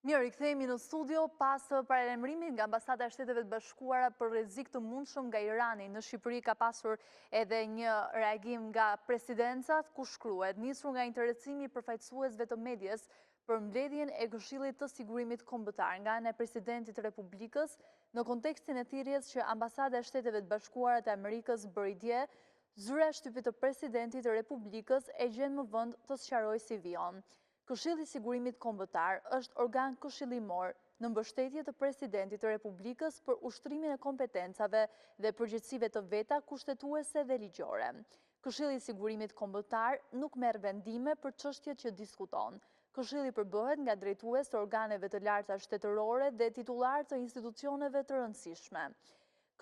Mirë, i kthehemi në studio pas paralajmërimit nga Ambasada e Shteteve të Bashkuara për rrezik të mundshëm nga Irani. Në Shqipëri ka pasur edhe një reagim nga presidenca, ku shkruhet: nisur nga interesimi i përfaqësuesve të medias për mbledhjen e Këshillit të Sigurimit Kombëtar nga ana e Presidentit të Republikës, në kontekstin e thirrjes që Ambasada e Shteteve të Bashkuara të Amerikës bëri dje, zyra e shtypit të Presidentit të Republikës e gjen më vend të sqarojë si vijon. Këshilli i Sigurimit Kombëtar është organ këshillimor në mbështetje të Presidentit të Republikës për ushtrimin e kompetencave dhe përgjegjësive të veta kushtetuese dhe ligjore. Këshilli i Sigurimit Kombëtar nuk merr vendime për çështjet që diskuton. Këshilli përbëhet nga drejtues të organeve të larta shtetërore dhe titullar të institucioneve të rëndësishme.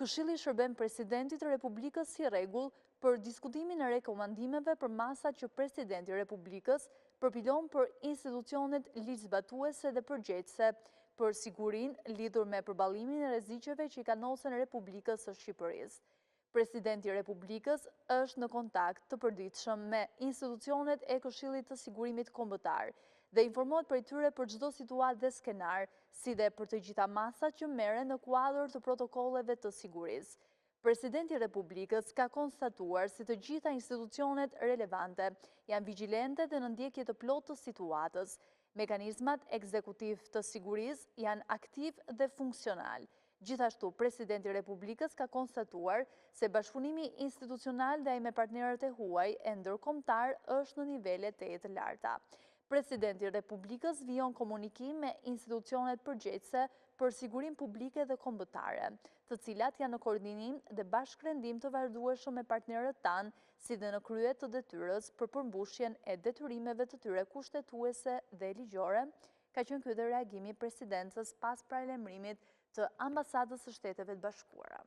Këshilli shërben Presidentit të Republikës si rregull për diskutimin e rekomandimeve për masat që Presidenti i Republikës përpilon për institucionet ligjzbatuese dhe përgjegjëse për sigurinë lidhur me përballimin e rreziqeve që i kanosen Republikës së Shqipërisë. Presidenti i Republikës është në kontakt të përditshëm me institucionet e Këshillit të Sigurimit Kombëtar dhe informohet prej tyre për çdo situatë dhe skenar, si dhe për të gjitha masat që merren në kuadër të protokolleve të sigurisë. Presidenti i Republikës ka konstatuar se të gjitha institucionet relevante janë vigjilente dhe në ndjekje të plotë të situatës. Mekanizmat ekzekutiv të sigurisë janë aktiv dhe funksional. Gjithashtu, Presidenti i Republikës ka konstatuar se bashkëpunimi institucional dhe ai me partnerët e huaj e ndërkombëtar është në nivele të larta. Presidenti i Republikës vijon komunikim me institucionet përgjegjëse për sigurinë publike dhe kombëtare, të cilat janë në koordinim dhe bashkërendim të vazhdueshëm me partnerët tanë, si dhe në krye të detyrës për përmbushjen e detyrimeve të tyre kushtetuese dhe ligjore, ka qenë ky reagimi i presidencës pas paralajmërimit të Ambasadës së Shteteve të Bashkuara.